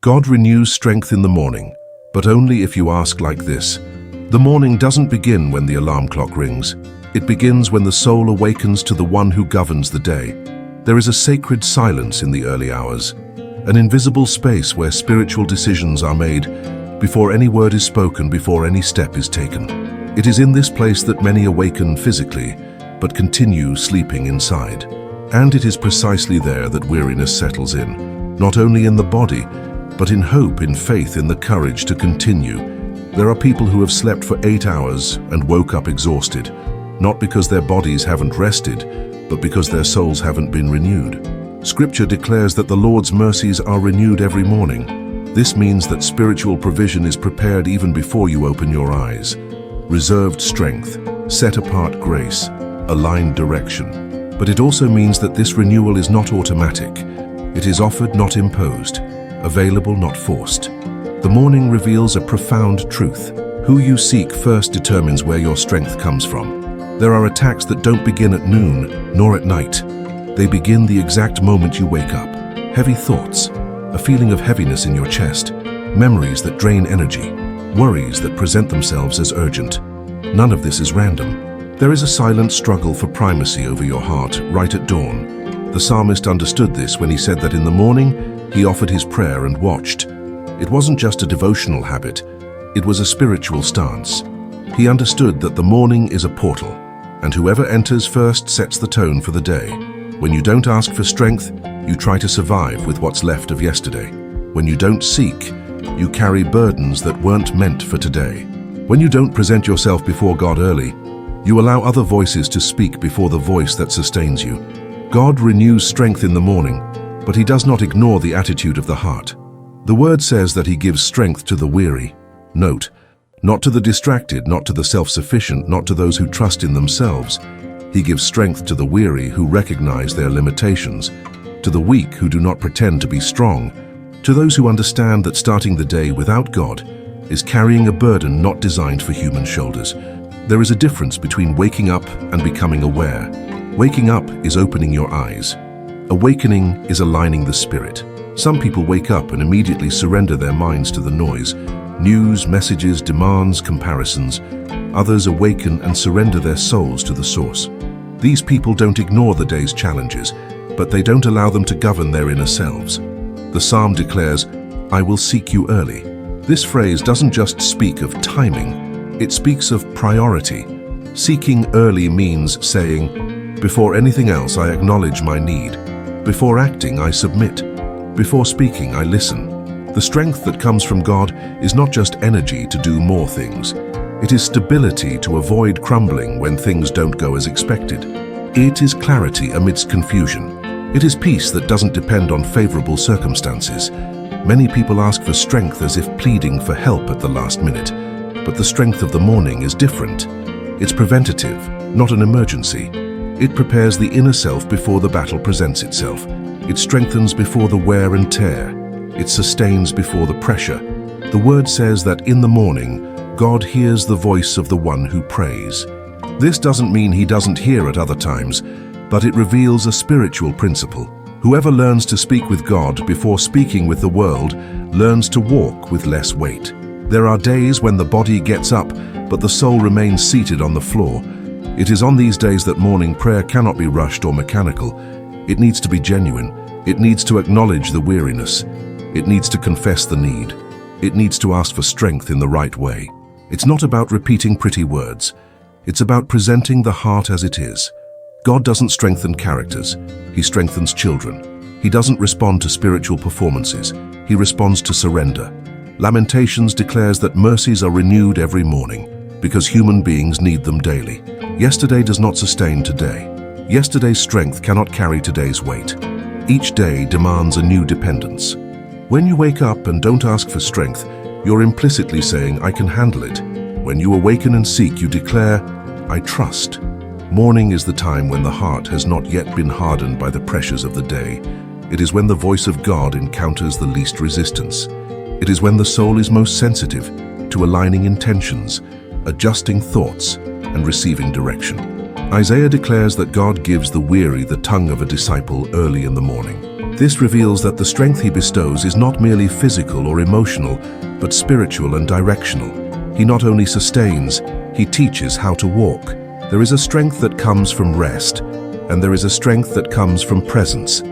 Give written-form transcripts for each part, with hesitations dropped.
God renews strength in the morning, but only if you ask like this. The morning doesn't begin when the alarm clock rings. It begins when the soul awakens to the one who governs the day. There is a sacred silence in the early hours, an invisible space where spiritual decisions are made before any word is spoken, before any step is taken. It is in this place that many awaken physically, but continue sleeping inside. And it is precisely there that weariness settles in, not only in the body, but in hope, in faith, in the courage to continue. There are people who have slept for 8 hours and woke up exhausted, not because their bodies haven't rested, but because their souls haven't been renewed. Scripture declares that the Lord's mercies are renewed every morning. This means that spiritual provision is prepared even before you open your eyes. Reserved strength, set-apart grace, aligned direction. But it also means that this renewal is not automatic. It is offered, not imposed, available, not forced. The morning reveals a profound truth. Who you seek first determines where your strength comes from. There are attacks that don't begin at noon, nor at night. They begin the exact moment you wake up. Heavy thoughts, a feeling of heaviness in your chest, memories that drain energy, worries that present themselves as urgent. None of this is random. There is a silent struggle for primacy over your heart right at dawn. The psalmist understood this when he said that in the morning, he offered his prayer and watched. It wasn't just a devotional habit, it was a spiritual stance. He understood that the morning is a portal, and whoever enters first sets the tone for the day. When you don't ask for strength, you try to survive with what's left of yesterday. When you don't seek, you carry burdens that weren't meant for today. When you don't present yourself before God early, you allow other voices to speak before the voice that sustains you. God renews strength in the morning, but he does not ignore the attitude of the heart. The word says that he gives strength to the weary. Note, not to the distracted, not to the self-sufficient, not to those who trust in themselves. He gives strength to the weary who recognize their limitations, to the weak who do not pretend to be strong, to those who understand that starting the day without God is carrying a burden not designed for human shoulders. There is a difference between waking up and becoming aware. Waking up is opening your eyes. Awakening is aligning the spirit. Some people wake up and immediately surrender their minds to the noise. News, messages, demands, comparisons. Others awaken and surrender their souls to the source. These people don't ignore the day's challenges, but they don't allow them to govern their inner selves. The psalm declares, "I will seek you early." This phrase doesn't just speak of timing, it speaks of priority. Seeking early means saying, before anything else I acknowledge my need. Before acting I submit. Before speaking I listen. The strength that comes from God is not just energy to do more things. It is stability to avoid crumbling when things don't go as expected. It is clarity amidst confusion. It is peace that doesn't depend on favorable circumstances. Many people ask for strength as if pleading for help at the last minute. But the strength of the morning is different. It's preventative, not an emergency. It prepares the inner self before the battle presents itself. It strengthens before the wear and tear. It sustains before the pressure. The word says that in the morning, God hears the voice of the one who prays. This doesn't mean he doesn't hear at other times, but it reveals a spiritual principle. Whoever learns to speak with God before speaking with the world learns to walk with less weight. There are days when the body gets up, but the soul remains seated on the floor. It is on these days that morning prayer cannot be rushed or mechanical. It needs to be genuine. It needs to acknowledge the weariness. It needs to confess the need. It needs to ask for strength in the right way. It's not about repeating pretty words. It's about presenting the heart as it is. God doesn't strengthen characters. He strengthens children. He doesn't respond to spiritual performances. He responds to surrender. Lamentations declares that mercies are renewed every morning because human beings need them daily. Yesterday does not sustain today. Yesterday's strength cannot carry today's weight. Each day demands a new dependence. When you wake up and don't ask for strength, you're implicitly saying, I can handle it. When you awaken and seek, you declare, I trust. Morning is the time when the heart has not yet been hardened by the pressures of the day. It is when the voice of God encounters the least resistance. It is when the soul is most sensitive to aligning intentions, adjusting thoughts, and receiving direction. Isaiah declares that God gives the weary the tongue of a disciple early in the morning. This reveals that the strength he bestows is not merely physical or emotional, but spiritual and directional. He not only sustains, he teaches how to walk. There is a strength that comes from rest, and there is a strength that comes from presence.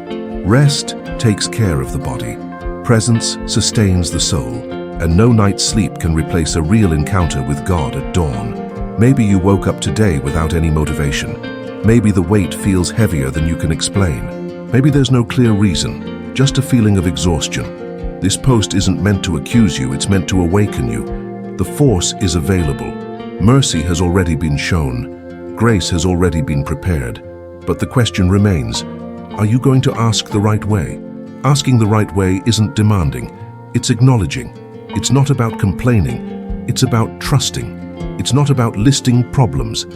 Rest takes care of the body. Presence sustains the soul, and no night's sleep can replace a real encounter with God at dawn. Maybe you woke up today without any motivation. Maybe the weight feels heavier than you can explain. Maybe there's no clear reason, just a feeling of exhaustion. This post isn't meant to accuse you, it's meant to awaken you. The force is available. Mercy has already been shown. Grace has already been prepared. But the question remains, are you going to ask the right way? Asking the right way isn't demanding, it's acknowledging. It's not about complaining, it's about trusting. It's not about listing problems,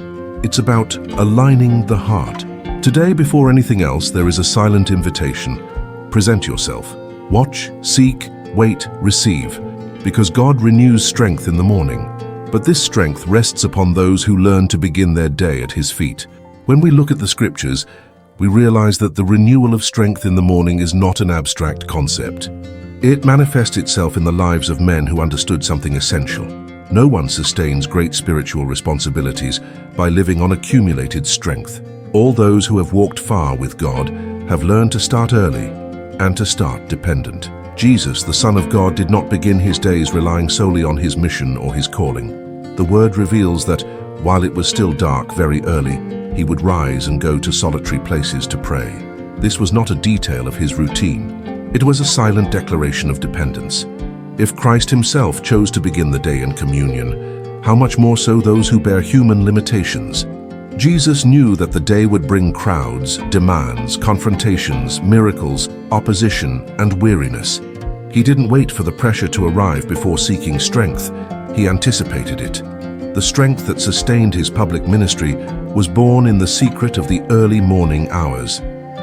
it's about aligning the heart. Today, before anything else, there is a silent invitation. Present yourself. Watch, seek, wait, receive. Because God renews strength in the morning. But this strength rests upon those who learn to begin their day at His feet. When we look at the scriptures, we realize that the renewal of strength in the morning is not an abstract concept. It manifests itself in the lives of men who understood something essential. No one sustains great spiritual responsibilities by living on accumulated strength. All those who have walked far with God have learned to start early and to start dependent. Jesus, the Son of God, did not begin His days relying solely on His mission or His calling. The Word reveals that, while it was still dark very early, He would rise and go to solitary places to pray. This was not a detail of His routine. It was a silent declaration of dependence. If Christ Himself chose to begin the day in communion, how much more so those who bear human limitations? Jesus knew that the day would bring crowds, demands, confrontations, miracles, opposition, and weariness. He didn't wait for the pressure to arrive before seeking strength. He anticipated it. The strength that sustained His public ministry was born in the secret of the early morning hours.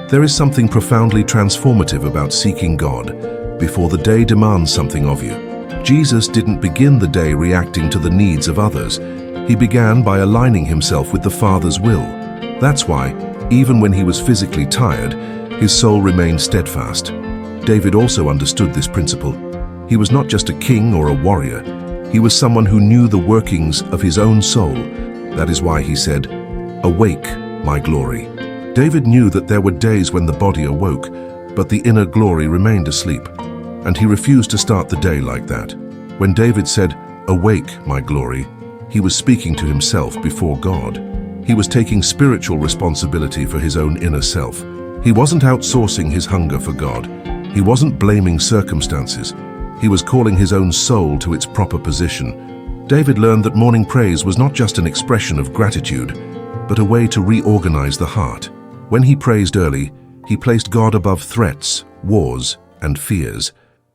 There is something profoundly transformative about seeking God before the day demands something of you. Jesus didn't begin the day reacting to the needs of others. He began by aligning Himself with the Father's will. That's why, even when He was physically tired, His soul remained steadfast. David also understood this principle. He was not just a king or a warrior. He was someone who knew the workings of his own soul. That is why he said, "Awake, my glory." David knew that there were days when the body awoke, but the inner glory remained asleep. And he refused to start the day like that. When David said, "Awake, my glory," he was speaking to himself before God. He was taking spiritual responsibility for his own inner self. He wasn't outsourcing his hunger for God. He wasn't blaming circumstances. He was calling his own soul to its proper position. David learned that morning praise was not just an expression of gratitude, but a way to reorganize the heart. When he praised early, he placed God above threats, wars, and fears.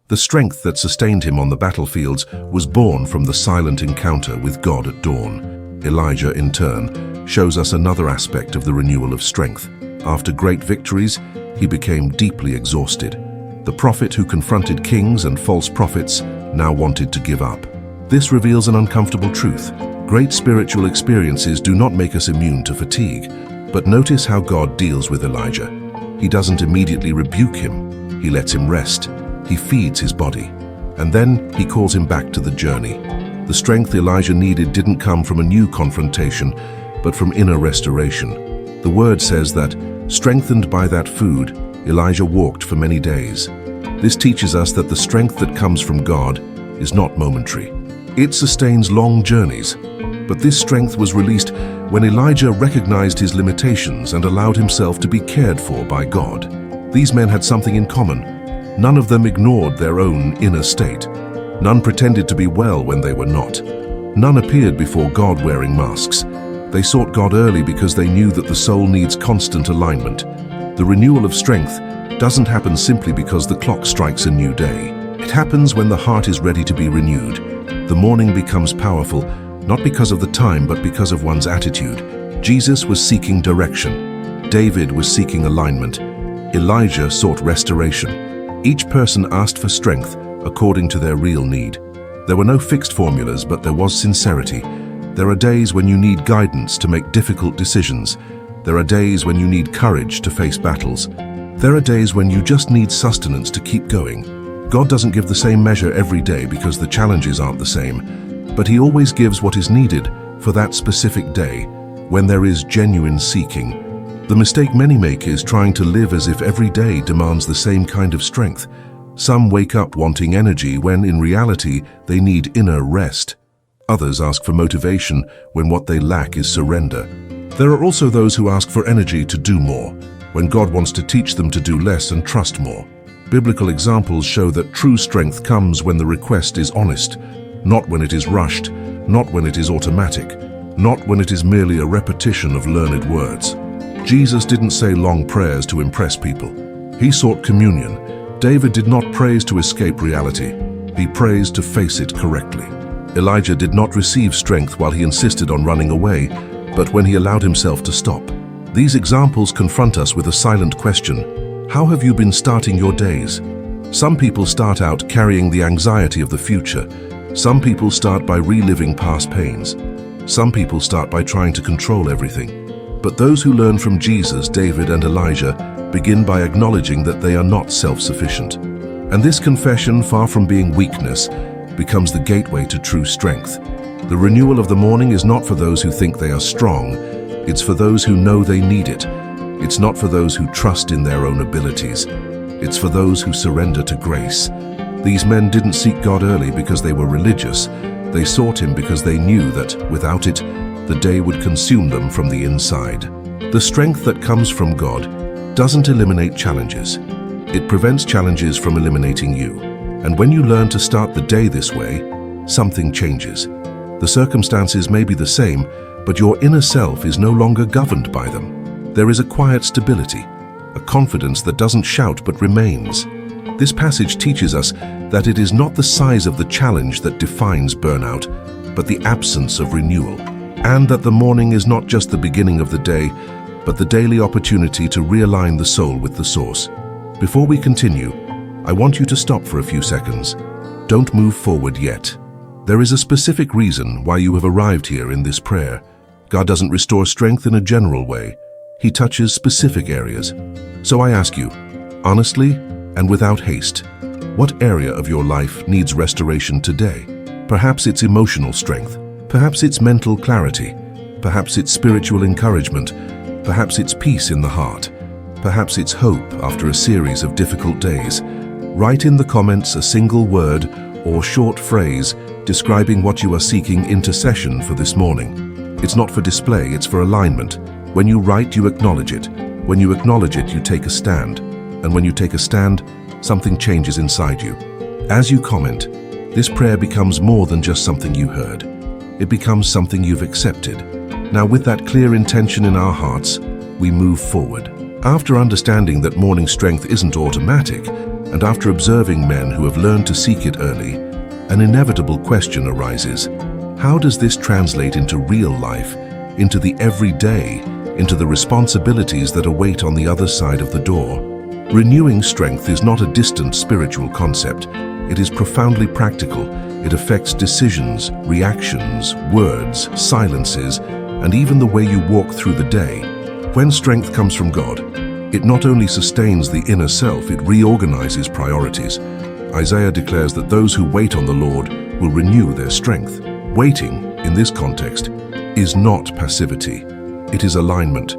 The strength that sustained him on the battlefields was born from the silent encounter with God at dawn. Elijah, in turn, shows us another aspect of the renewal of strength. After great victories, he became deeply exhausted. The prophet who confronted kings and false prophets now wanted to give up. This reveals an uncomfortable truth. Great spiritual experiences do not make us immune to fatigue. But notice how God deals with Elijah. He doesn't immediately rebuke him. He lets him rest. He feeds his body. And then he calls him back to the journey. The strength Elijah needed didn't come from a new confrontation, but from inner restoration. The word says that, strengthened by that food, Elijah walked for many days. This teaches us that the strength that comes from God is not momentary. It sustains long journeys. But this strength was released when Elijah recognized his limitations and allowed himself to be cared for by God. These men had something in common. None of them ignored their own inner state. None pretended to be well when they were not. None appeared before God wearing masks. They sought God early because they knew that the soul needs constant alignment. The renewal of strength doesn't happen simply because the clock strikes a new day. It happens when the heart is ready to be renewed. The morning becomes powerful, not because of the time, but because of one's attitude. Jesus was seeking direction. David was seeking alignment. Elijah sought restoration. Each person asked for strength according to their real need. There were no fixed formulas, but there was sincerity. There are days when you need guidance to make difficult decisions. There are days when you need courage to face battles. There are days when you just need sustenance to keep going. God doesn't give the same measure every day because the challenges aren't the same, but He always gives what is needed for that specific day when there is genuine seeking. The mistake many make is trying to live as if every day demands the same kind of strength. Some wake up wanting energy when in reality they need inner rest. Others ask for motivation when what they lack is surrender. There are also those who ask for energy to do more, when God wants to teach them to do less and trust more. Biblical examples show that true strength comes when the request is honest, not when it is rushed, not when it is automatic, not when it is merely a repetition of learned words. Jesus didn't say long prayers to impress people. He sought communion. David did not praise to escape reality. He praised to face it correctly. Elijah did not receive strength while he insisted on running away, but when he allowed himself to stop. These examples confront us with a silent question. How have you been starting your days? Some people start out carrying the anxiety of the future. Some people start by reliving past pains. Some people start by trying to control everything. But those who learn from Jesus, David, and Elijah begin by acknowledging that they are not self-sufficient. And this confession, far from being weakness, becomes the gateway to true strength. The renewal of the morning is not for those who think they are strong. It's for those who know they need it. It's not for those who trust in their own abilities. It's for those who surrender to grace. These men didn't seek God early because they were religious. They sought Him because they knew that, without it, the day would consume them from the inside. The strength that comes from God doesn't eliminate challenges. It prevents challenges from eliminating you. And when you learn to start the day this way, something changes. The circumstances may be the same, but your inner self is no longer governed by them. There is a quiet stability, a confidence that doesn't shout but remains. This passage teaches us that it is not the size of the challenge that defines burnout, but the absence of renewal, and that the morning is not just the beginning of the day, but the daily opportunity to realign the soul with the source. Before we continue, I want you to stop for a few seconds. Don't move forward yet. There is a specific reason why you have arrived here in this prayer. God doesn't restore strength in a general way. He touches specific areas. So I ask you, honestly and without haste, what area of your life needs restoration today? Perhaps it's emotional strength. Perhaps it's mental clarity. Perhaps it's spiritual encouragement. Perhaps it's peace in the heart. Perhaps it's hope after a series of difficult days. Write in the comments a single word or short phrase describing what you are seeking intercession for this morning. It's not for display, it's for alignment. When you write, you acknowledge it. When you acknowledge it, you take a stand. And when you take a stand, something changes inside you. As you comment, this prayer becomes more than just something you heard. It becomes something you've accepted. Now, with that clear intention in our hearts, we move forward. After understanding that morning strength isn't automatic, and after observing men who have learned to seek it early, an inevitable question arises. How does this translate into real life, into the everyday, into the responsibilities that await on the other side of the door? Renewing strength is not a distant spiritual concept. It is profoundly practical. It affects decisions, reactions, words, silences, and even the way you walk through the day. When strength comes from God, it not only sustains the inner self, it reorganizes priorities. Isaiah declares that those who wait on the Lord will renew their strength. Waiting, in this context, is not passivity. It is alignment.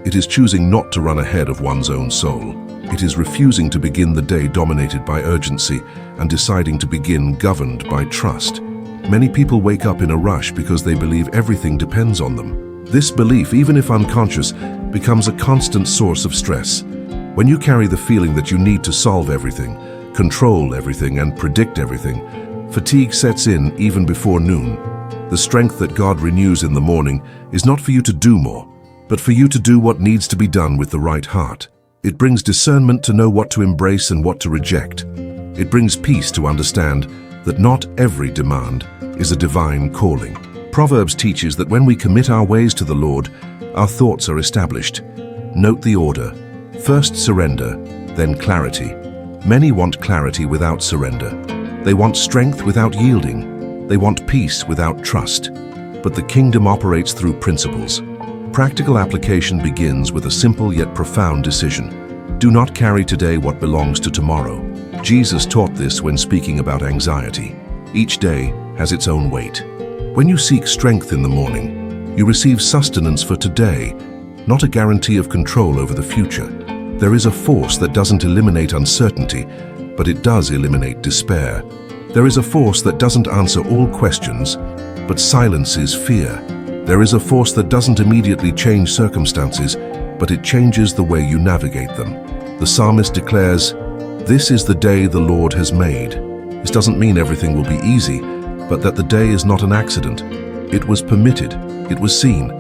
It is choosing not to run ahead of one's own soul. It is refusing to begin the day dominated by urgency and deciding to begin governed by trust. Many people wake up in a rush because they believe everything depends on them. This belief, even if unconscious, becomes a constant source of stress. When you carry the feeling that you need to solve everything, control everything, and predict everything, fatigue sets in even before noon. The strength that God renews in the morning is not for you to do more, but for you to do what needs to be done with the right heart. It brings discernment to know what to embrace and what to reject. It brings peace to understand that not every demand is a divine calling. Proverbs teaches that when we commit our ways to the Lord, our thoughts are established. Note the order. First surrender, then clarity. Many want clarity without surrender. They want strength without yielding. They want peace without trust. But the kingdom operates through principles. Practical application begins with a simple yet profound decision. Do not carry today what belongs to tomorrow. Jesus taught this when speaking about anxiety. Each day has its own weight. When you seek strength in the morning, you receive sustenance for today, not a guarantee of control over the future. There is a force that doesn't eliminate uncertainty, but it does eliminate despair. There is a force that doesn't answer all questions, but silences fear. There is a force that doesn't immediately change circumstances, but it changes the way you navigate them. The psalmist declares, "This is the day the Lord has made." This doesn't mean everything will be easy, but that the day is not an accident. It was permitted, it was seen,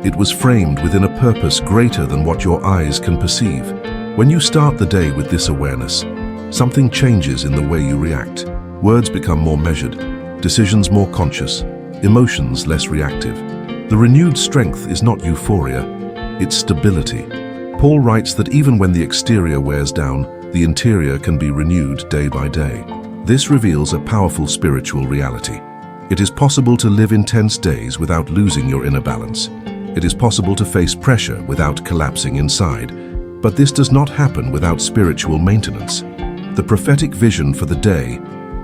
it was framed within a purpose greater than what your eyes can perceive. When you start the day with this awareness, something changes in the way you react. Words become more measured, decisions more conscious, emotions less reactive. The renewed strength is not euphoria, it's stability. Paul writes that even when the exterior wears down, the interior can be renewed day by day. This reveals a powerful spiritual reality. It is possible to live intense days without losing your inner balance. It is possible to face pressure without collapsing inside. But this does not happen without spiritual maintenance. The prophetic vision for the day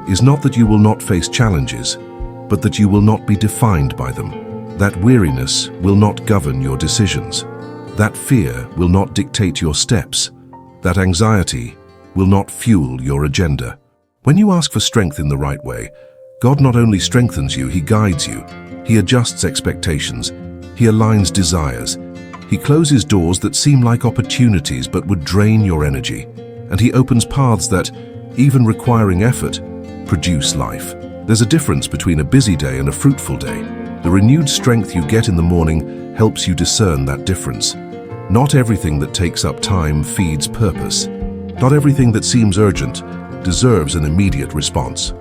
is not that you will not face challenges, but that you will not be defined by them. That weariness will not govern your decisions. That fear will not dictate your steps. That anxiety will not fuel your agenda. When you ask for strength in the right way, God not only strengthens you, He guides you. He adjusts expectations. He aligns desires. He closes doors that seem like opportunities but would drain your energy. And He opens paths that, even requiring effort, produce life. There's a difference between a busy day and a fruitful day. The renewed strength you get in the morning helps you discern that difference. Not everything that takes up time feeds purpose. Not everything that seems urgent deserves an immediate response.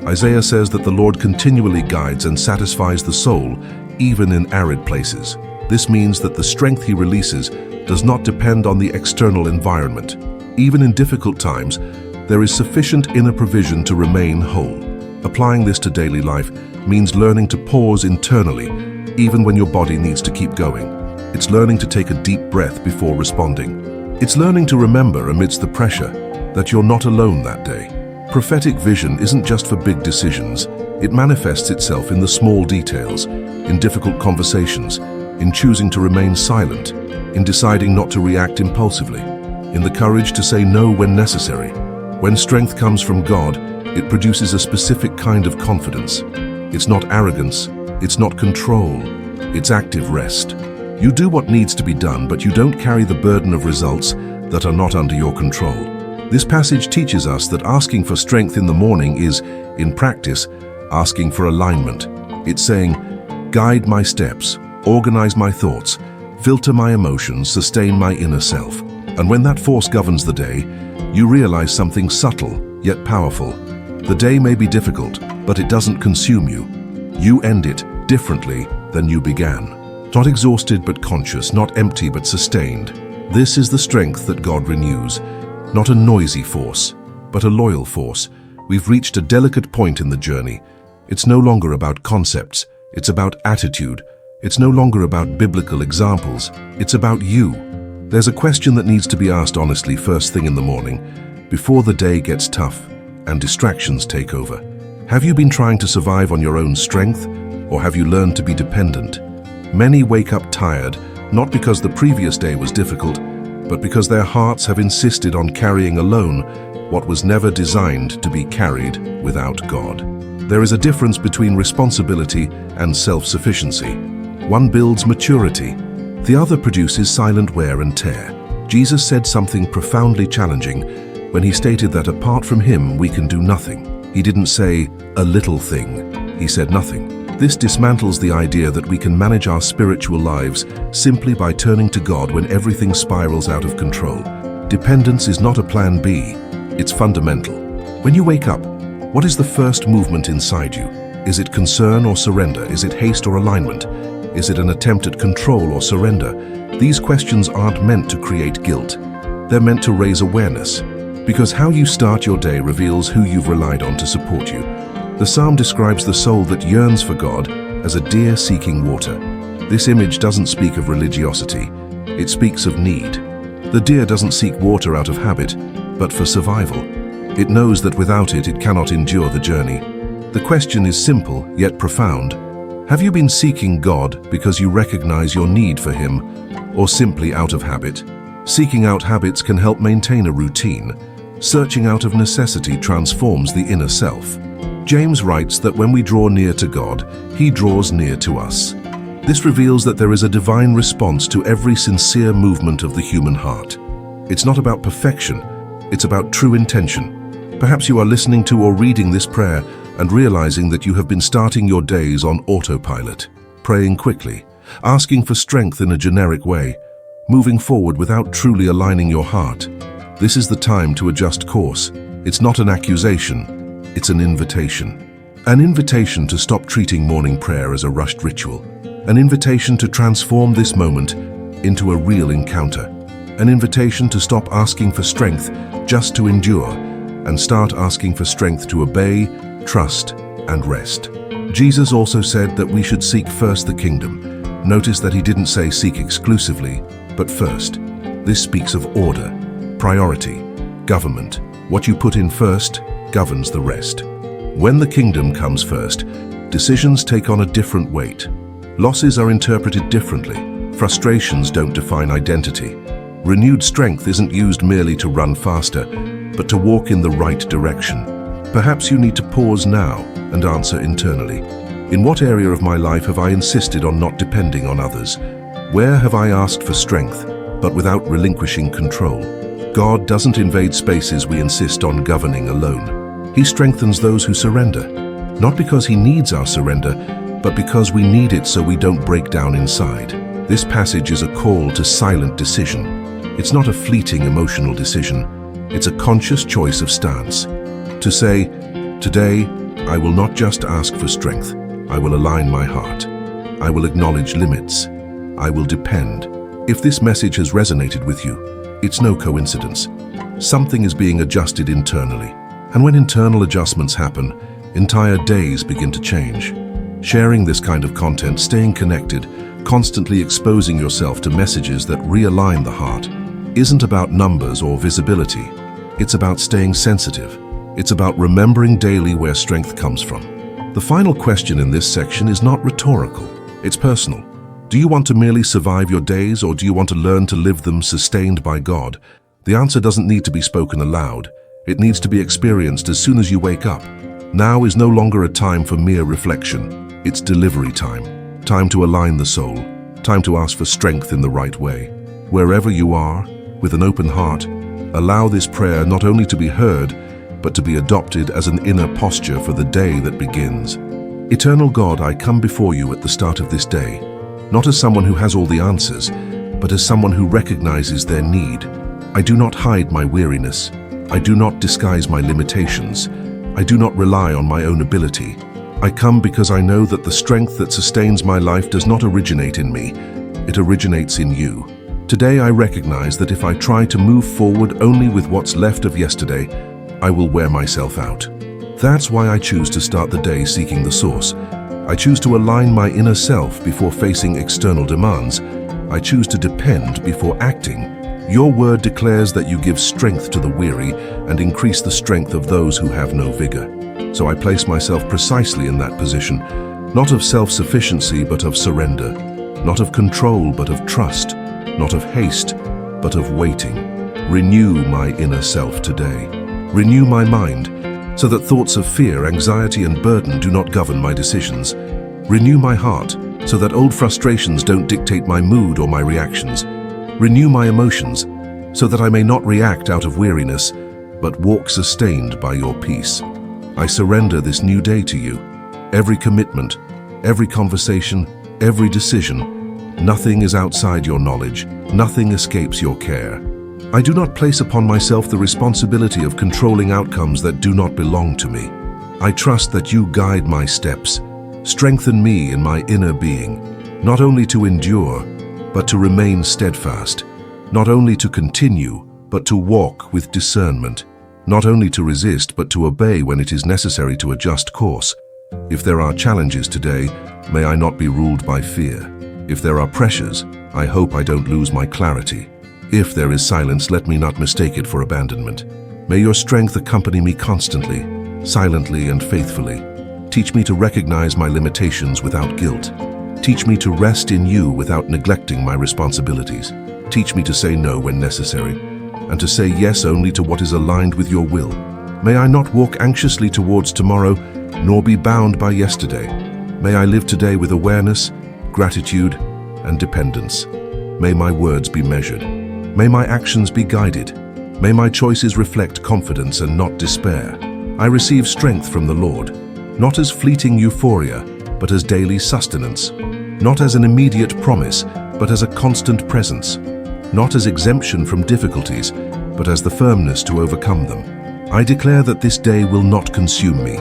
Isaiah says that the Lord continually guides and satisfies the soul, even in arid places. This means that the strength He releases does not depend on the external environment. Even in difficult times, there is sufficient inner provision to remain whole. Applying this to daily life means learning to pause internally, even when your body needs to keep going. It's learning to take a deep breath before responding. It's learning to remember amidst the pressure that you're not alone that day. Prophetic vision isn't just for big decisions. It manifests itself in the small details, in difficult conversations, in choosing to remain silent, in deciding not to react impulsively, in the courage to say no when necessary. When strength comes from God, it produces a specific kind of confidence. It's not arrogance, it's not control, it's active rest. You do what needs to be done, but you don't carry the burden of results that are not under your control. This passage teaches us that asking for strength in the morning is, in practice, asking for alignment. It's saying, guide my steps, organize my thoughts, filter my emotions, sustain my inner self. And when that force governs the day, you realize something subtle yet powerful. The day may be difficult, but it doesn't consume you. You end it differently than you began. Not exhausted but conscious, not empty but sustained. This is the strength that God renews. Not a noisy force, but a loyal force. We've reached a delicate point in the journey. It's no longer about concepts, it's about attitude. It's no longer about biblical examples, it's about you. There's a question that needs to be asked honestly first thing in the morning, before the day gets tough and distractions take over. Have you been trying to survive on your own strength, or have you learned to be dependent? Many wake up tired, not because the previous day was difficult, but because their hearts have insisted on carrying alone what was never designed to be carried without God. There is a difference between responsibility and self-sufficiency. One builds maturity, the other produces silent wear and tear. Jesus said something profoundly challenging when He stated that apart from Him we can do nothing. He didn't say, a little thing. He said nothing. This dismantles the idea that we can manage our spiritual lives simply by turning to God when everything spirals out of control. Dependence is not a plan B, it's fundamental. When you wake up, what is the first movement inside you? Is it concern or surrender? Is it haste or alignment? Is it an attempt at control or surrender? These questions aren't meant to create guilt. They're meant to raise awareness. Because how you start your day reveals who you've relied on to support you. The psalm describes the soul that yearns for God as a deer seeking water. This image doesn't speak of religiosity, it speaks of need. The deer doesn't seek water out of habit, but for survival. It knows that without it, it cannot endure the journey. The question is simple, yet profound. Have you been seeking God because you recognize your need for Him, or simply out of habit? Seeking out habits can help maintain a routine. Searching out of necessity transforms the inner self. James writes that when we draw near to God, He draws near to us. This reveals that there is a divine response to every sincere movement of the human heart. It's not about perfection, it's about true intention. Perhaps you are listening to or reading this prayer and realizing that you have been starting your days on autopilot, praying quickly, asking for strength in a generic way, moving forward without truly aligning your heart. This is the time to adjust course. It's not an accusation, it's an invitation. An invitation to stop treating morning prayer as a rushed ritual. An invitation to transform this moment into a real encounter. An invitation to stop asking for strength just to endure and start asking for strength to obey, trust, and rest. Jesus also said that we should seek first the kingdom. Notice that He didn't say seek exclusively, but first. This speaks of order, priority, government. What you put in first governs the rest. When the kingdom comes first, decisions take on a different weight. Losses are interpreted differently. Frustrations don't define identity. Renewed strength isn't used merely to run faster, but to walk in the right direction. Perhaps you need to pause now and answer internally. In what area of my life have I insisted on not depending on others? Where have I asked for strength, but without relinquishing control? God doesn't invade spaces we insist on governing alone. He strengthens those who surrender, not because He needs our surrender, but because we need it so we don't break down inside. This passage is a call to silent decision. It's not a fleeting emotional decision. It's a conscious choice of stance. To say, today, I will not just ask for strength. I will align my heart. I will acknowledge limits. I will depend. If this message has resonated with you, it's no coincidence. Something is being adjusted internally. And when internal adjustments happen, entire days begin to change. Sharing this kind of content, staying connected, constantly exposing yourself to messages that realign the heart, isn't about numbers or visibility. It's about staying sensitive. It's about remembering daily where strength comes from. The final question in this section is not rhetorical. It's personal. Do you want to merely survive your days, or do you want to learn to live them sustained by God? The answer doesn't need to be spoken aloud. It needs to be experienced as soon as you wake up. Now is no longer a time for mere reflection. It's delivery time. Time to align the soul. Time to ask for strength in the right way. Wherever you are, with an open heart, allow this prayer not only to be heard, but to be adopted as an inner posture for the day that begins. Eternal God, I come before you at the start of this day, not as someone who has all the answers, but as someone who recognizes their need. I do not hide my weariness. I do not disguise my limitations. I do not rely on my own ability. I come because I know that the strength that sustains my life does not originate in me. It originates in you. Today I recognize that if I try to move forward only with what's left of yesterday, I will wear myself out. That's why I choose to start the day seeking the source. I choose to align my inner self before facing external demands. I choose to depend before acting. Your word declares that you give strength to the weary and increase the strength of those who have no vigor. So I place myself precisely in that position, not of self-sufficiency but of surrender, not of control but of trust, not of haste but of waiting. Renew my inner self today. Renew my mind, so that thoughts of fear, anxiety, and burden do not govern my decisions. Renew my heart, so that old frustrations don't dictate my mood or my reactions. Renew my emotions, so that I may not react out of weariness, but walk sustained by your peace. I surrender this new day to you. Every commitment, every conversation, every decision, nothing is outside your knowledge, nothing escapes your care. I do not place upon myself the responsibility of controlling outcomes that do not belong to me. I trust that you guide my steps. Strengthen me in my inner being, not only to endure, but to remain steadfast, not only to continue, but to walk with discernment, not only to resist, but to obey when it is necessary to adjust course. If there are challenges today, may I not be ruled by fear. If there are pressures, I hope I don't lose my clarity. If there is silence, let me not mistake it for abandonment. May your strength accompany me constantly, silently and faithfully. Teach me to recognize my limitations without guilt. Teach me to rest in you without neglecting my responsibilities. Teach me to say no when necessary, and to say yes only to what is aligned with your will. May I not walk anxiously towards tomorrow, nor be bound by yesterday. May I live today with awareness, gratitude, and dependence. May my words be measured. May my actions be guided. May my choices reflect confidence and not despair. I receive strength from the Lord, not as fleeting euphoria, but as daily sustenance. Not as an immediate promise, but as a constant presence. Not as exemption from difficulties, but as the firmness to overcome them. I declare that this day will not consume me,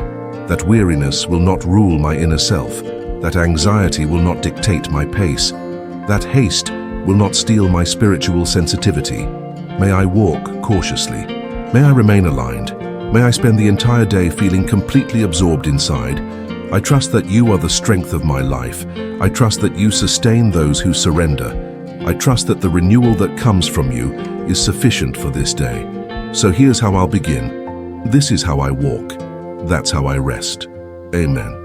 that weariness will not rule my inner self, that anxiety will not dictate my pace, that haste will not steal my spiritual sensitivity. May I walk cautiously. May I remain aligned. May I spend the entire day feeling completely absorbed inside. I trust that you are the strength of my life. I trust that you sustain those who surrender. I trust that the renewal that comes from you is sufficient for this day. So here's how I'll begin. This is how I walk. That's how I rest. Amen.